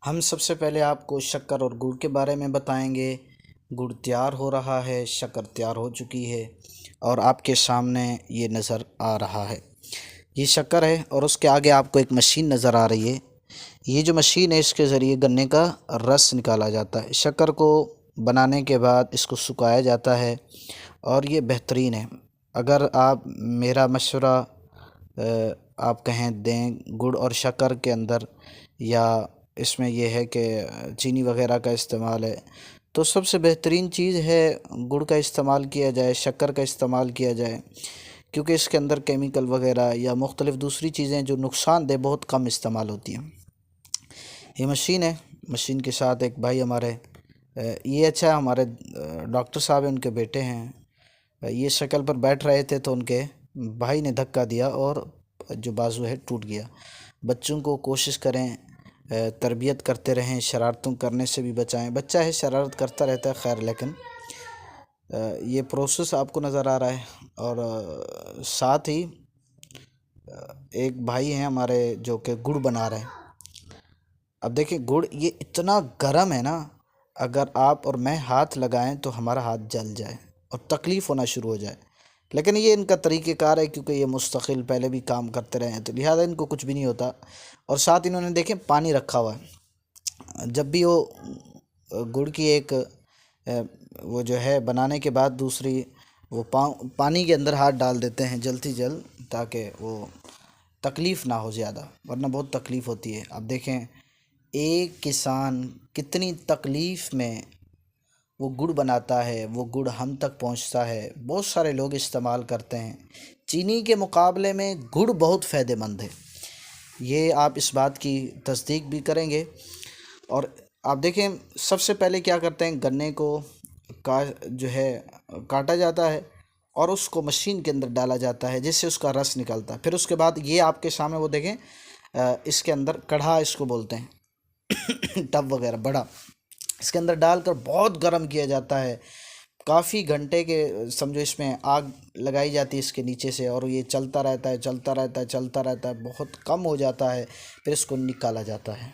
ہم سب سے پہلے آپ کو شکر اور گڑ کے بارے میں بتائیں گے۔ گڑ تیار ہو رہا ہے، شکر تیار ہو چکی ہے اور آپ کے سامنے یہ نظر آ رہا ہے۔ یہ شکر ہے اور اس کے آگے آپ کو ایک مشین نظر آ رہی ہے۔ یہ جو مشین ہے اس کے ذریعے گنے کا رس نکالا جاتا ہے۔ شکر کو بنانے کے بعد اس کو سکھایا جاتا ہے اور یہ بہترین ہے۔ اگر آپ میرا مشورہ آپ کہیں دیں گڑ اور شکر کے اندر، یا اس میں یہ ہے کہ چینی وغیرہ کا استعمال ہے، تو سب سے بہترین چیز ہے گڑ کا استعمال کیا جائے، شکر کا استعمال کیا جائے، کیونکہ اس کے اندر کیمیکل وغیرہ یا مختلف دوسری چیزیں جو نقصان دہ بہت کم استعمال ہوتی ہیں۔ یہ مشین ہے، مشین کے ساتھ ایک بھائی ہمارے یہ اچھا ہمارے ڈاکٹر صاحب ہیں، ان کے بیٹے ہیں، یہ شکل پر بیٹھ رہے تھے تو ان کے بھائی نے دھکا دیا اور جو بازو ہے ٹوٹ گیا۔ بچوں کو کوشش کریں، تربیت کرتے رہیں، شرارتوں کرنے سے بھی بچائیں۔ بچہ ہے شرارت کرتا رہتا ہے، خیر، لیکن یہ پروسیس آپ کو نظر آ رہا ہے۔ اور ساتھ ہی ایک بھائی ہیں ہمارے جو کہ گڑ بنا رہے ہیں۔ اب دیکھیں گڑ یہ اتنا گرم ہے نا، اگر آپ اور میں ہاتھ لگائیں تو ہمارا ہاتھ جل جائے اور تکلیف ہونا شروع ہو جائے، لیکن یہ ان کا طریقہ کار ہے، کیونکہ یہ مستقل پہلے بھی کام کرتے رہے ہیں تو لہٰذا ان کو کچھ بھی نہیں ہوتا۔ اور ساتھ انہوں نے دیکھیں پانی رکھا ہوا ہے، جب بھی وہ گڑ کی ایک وہ جو ہے بنانے کے بعد دوسری وہ پانی کے اندر ہاتھ ڈال دیتے ہیں جلد جلد، تاکہ وہ تکلیف نہ ہو زیادہ، ورنہ بہت تکلیف ہوتی ہے۔ اب دیکھیں ایک کسان کتنی تکلیف میں وہ گڑ بناتا ہے، وہ گڑ ہم تک پہنچتا ہے، بہت سارے لوگ استعمال کرتے ہیں۔ چینی کے مقابلے میں گڑ بہت فائدہ مند ہے، یہ آپ اس بات کی تصدیق بھی کریں گے۔ اور آپ دیکھیں سب سے پہلے کیا کرتے ہیں، گنے کو جو ہے کاٹا جاتا ہے اور اس کو مشین کے اندر ڈالا جاتا ہے، جس سے اس کا رس نکلتا ہے۔ پھر اس کے بعد یہ آپ کے سامنے وہ دیکھیں، اس کے اندر کڑھا اس کو بولتے ہیں، ٹب وغیرہ بڑا، اس کے اندر ڈال کر بہت گرم کیا جاتا ہے، کافی گھنٹے کے سمجھو اس میں آگ لگائی جاتی ہے اس کے نیچے سے، اور یہ چلتا رہتا ہے چلتا رہتا ہے چلتا رہتا ہے، بہت کم ہو جاتا ہے، پھر اس کو نکالا جاتا ہے۔